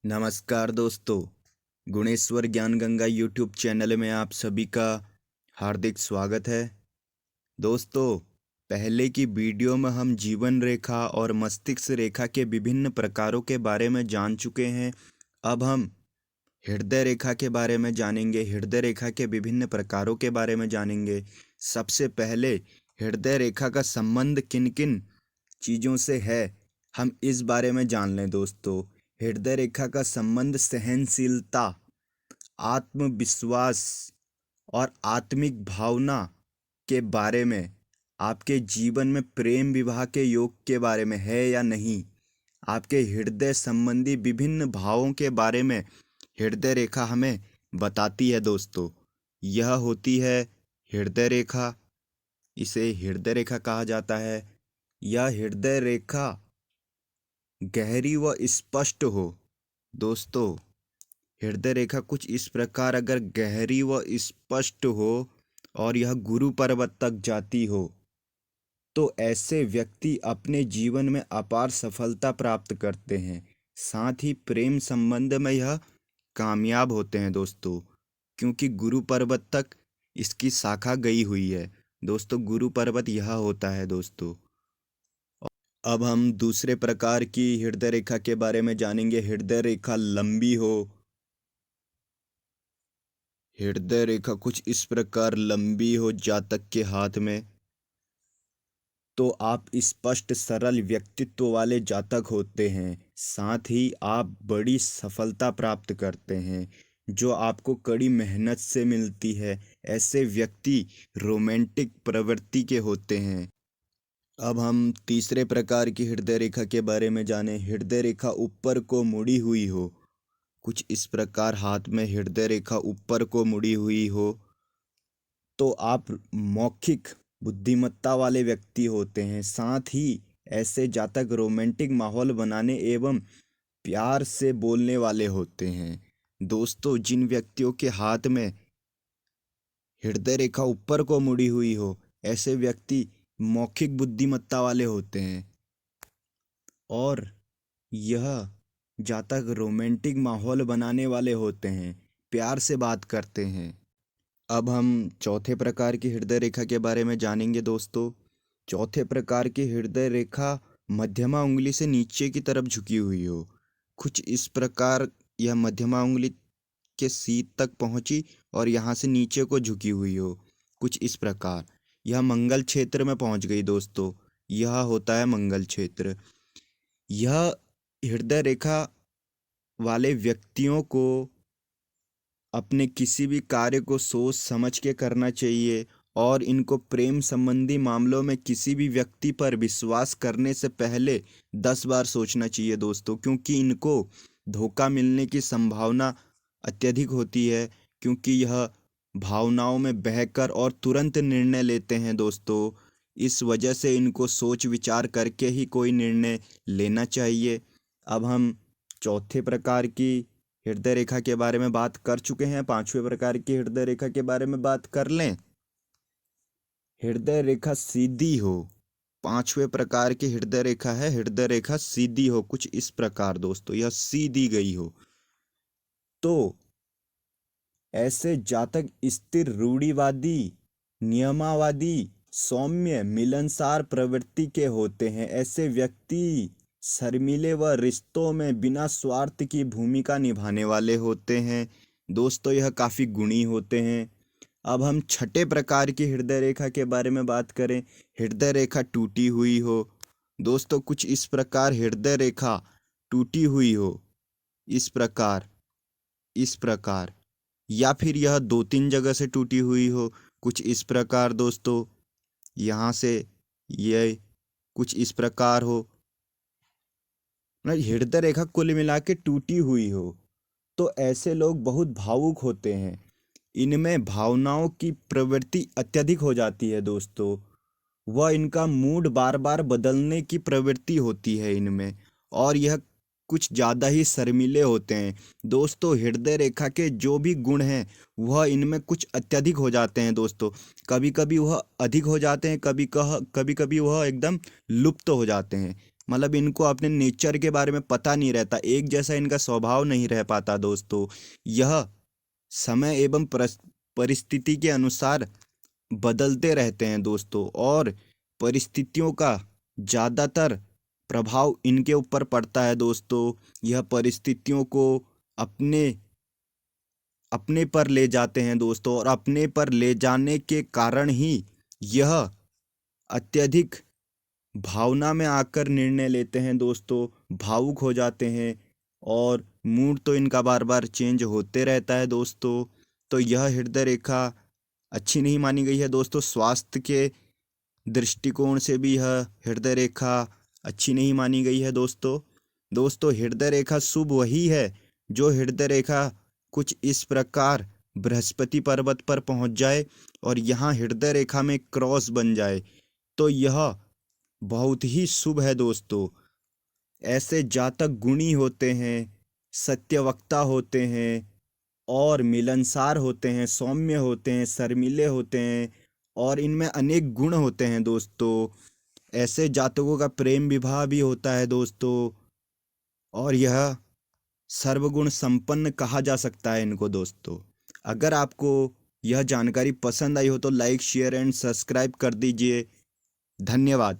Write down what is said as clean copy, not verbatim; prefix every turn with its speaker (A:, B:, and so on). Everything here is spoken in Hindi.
A: नमस्कार दोस्तों। गुणेश्वर ज्ञान गंगा यूट्यूब चैनल में आप सभी का हार्दिक स्वागत है। दोस्तों, पहले की वीडियो में हम जीवन रेखा और मस्तिष्क रेखा के विभिन्न प्रकारों के बारे में जान चुके हैं। अब हम हृदय रेखा के बारे में जानेंगे, हृदय रेखा के विभिन्न प्रकारों के बारे में जानेंगे। सबसे पहले हृदय रेखा का संबंध किन किन चीज़ों से है, हम इस बारे में जान लें दोस्तों। हृदय रेखा का संबंध सहनशीलता, आत्मविश्वास और आत्मिक भावना के बारे में, आपके जीवन में प्रेम विवाह के योग के बारे में है या नहीं, आपके हृदय संबंधी विभिन्न भावों के बारे में हृदय रेखा हमें बताती है दोस्तों। यह होती है हृदय रेखा, इसे हृदय रेखा कहा जाता है। यह हृदय रेखा गहरी व स्पष्ट हो दोस्तों। हृदय रेखा कुछ इस प्रकार अगर गहरी व स्पष्ट हो और यह गुरु पर्वत तक जाती हो तो ऐसे व्यक्ति अपने जीवन में अपार सफलता प्राप्त करते हैं। साथ ही प्रेम संबंध में यह कामयाब होते हैं दोस्तों, क्योंकि गुरु पर्वत तक इसकी शाखा गई हुई है दोस्तों। गुरु पर्वत यह होता है दोस्तों। अब हम दूसरे प्रकार की हृदय रेखा के बारे में जानेंगे। हृदय रेखा लंबी हो, हृदय रेखा कुछ इस प्रकार लंबी हो जातक के हाथ में, तो आप स्पष्ट सरल व्यक्तित्व वाले जातक होते हैं। साथ ही आप बड़ी सफलता प्राप्त करते हैं जो आपको कड़ी मेहनत से मिलती है। ऐसे व्यक्ति रोमांटिक प्रवृत्ति के होते हैं। अब हम तीसरे प्रकार की हृदय रेखा के बारे में जानें। हृदय रेखा ऊपर को मुड़ी हुई हो, कुछ इस प्रकार हाथ में हृदय रेखा ऊपर को मुड़ी हुई हो तो आप मौखिक बुद्धिमत्ता वाले व्यक्ति होते हैं। साथ ही ऐसे जातक रोमांटिक माहौल बनाने एवं प्यार से बोलने वाले होते हैं दोस्तों। जिन व्यक्तियों के हाथ में हृदय रेखा ऊपर को मुड़ी हुई हो, ऐसे व्यक्ति मौखिक बुद्धिमत्ता वाले होते हैं और यह जातक रोमांटिक माहौल बनाने वाले होते हैं, प्यार से बात करते हैं। अब हम चौथे प्रकार की हृदय रेखा के बारे में जानेंगे दोस्तों। चौथे प्रकार की हृदय रेखा मध्यमा उंगली से नीचे की तरफ झुकी हुई हो, कुछ इस प्रकार यह मध्यमा उंगली के सीध तक पहुंची और यहाँ से नीचे को झुकी हुई हो, कुछ इस प्रकार यह मंगल क्षेत्र में पहुंच गई दोस्तों। यह होता है मंगल क्षेत्र। यह हृदय रेखा वाले व्यक्तियों को अपने किसी भी कार्य को सोच समझ के करना चाहिए और इनको प्रेम संबंधी मामलों में किसी भी व्यक्ति पर विश्वास करने से पहले 10 बार सोचना चाहिए दोस्तों, क्योंकि इनको धोखा मिलने की संभावना अत्यधिक होती है, क्योंकि यह भावनाओं में बहकर और तुरंत निर्णय लेते हैं दोस्तों। इस वजह से इनको सोच विचार करके ही कोई निर्णय लेना चाहिए। अब हम चौथे प्रकार की हृदय रेखा के बारे में बात कर चुके हैं, पांचवें प्रकार की हृदय रेखा के बारे में बात कर लें। हृदय रेखा सीधी हो, पांचवें प्रकार की हृदय रेखा है हृदय रेखा सीधी हो, कुछ इस प्रकार दोस्तों यह सीधी गई हो तो ऐसे जातक स्थिर, रूढ़िवादी, नियमावादी, सौम्य, मिलनसार प्रवृत्ति के होते हैं। ऐसे व्यक्ति शर्मीले व रिश्तों में बिना स्वार्थ की भूमिका निभाने वाले होते हैं दोस्तों। यह काफ़ी गुणी होते हैं। अब हम छठे प्रकार की हृदय रेखा के बारे में बात करें। हृदय रेखा टूटी हुई हो दोस्तों, कुछ इस प्रकार हृदय रेखा टूटी हुई हो, इस प्रकार या फिर यह 2-3 जगह से टूटी हुई हो, कुछ इस प्रकार दोस्तों। यहाँ से यह कुछ इस प्रकार हो, मतलब हृदय रेखा कुल मिला के टूटी हुई हो तो ऐसे लोग बहुत भावुक होते हैं। इनमें भावनाओं की प्रवृत्ति अत्यधिक हो जाती है दोस्तों। वह इनका मूड बार बार बदलने की प्रवृत्ति होती है इनमें, और यह कुछ ज़्यादा ही शर्मीले होते हैं दोस्तों। हृदय रेखा के जो भी गुण हैं वह इनमें कुछ अत्यधिक हो जाते हैं दोस्तों। कभी कभी वह अधिक हो जाते हैं, कभी कभी वह एकदम लुप्त हो जाते हैं। मतलब इनको अपने नेचर के बारे में पता नहीं रहता, एक जैसा इनका स्वभाव नहीं रह पाता दोस्तों। यह समय एवं परिस्थिति के अनुसार बदलते रहते हैं दोस्तों, और परिस्थितियों का ज़्यादातर प्रभाव इनके ऊपर पड़ता है दोस्तों। यह परिस्थितियों को अपने अपने पर ले जाते हैं दोस्तों, और अपने पर ले जाने के कारण ही यह अत्यधिक भावना में आकर निर्णय लेते हैं दोस्तों, भावुक हो जाते हैं, और मूड तो इनका बार बार चेंज होते रहता है दोस्तों। तो यह हृदय रेखा अच्छी नहीं मानी गई है दोस्तों। स्वास्थ्य के दृष्टिकोण से भी यह हृदय रेखा अच्छी नहीं मानी गई है दोस्तों। दोस्तों, हृदय रेखा शुभ वही है जो हृदय रेखा कुछ इस प्रकार बृहस्पति पर्वत पर पहुंच जाए और यहाँ हृदय रेखा में क्रॉस बन जाए, तो यह बहुत ही शुभ है दोस्तों। ऐसे जातक गुणी होते हैं, सत्यवक्ता होते हैं, और मिलनसार होते हैं, सौम्य होते हैं, शर्मीले होते हैं, और इनमें अनेक गुण होते हैं दोस्तों। ऐसे जातकों का प्रेम विवाह भी होता है दोस्तों, और यह सर्वगुण संपन्न कहा जा सकता है इनको दोस्तों। अगर आपको यह जानकारी पसंद आई हो तो लाइक शेयर एंड सब्सक्राइब कर दीजिए। धन्यवाद।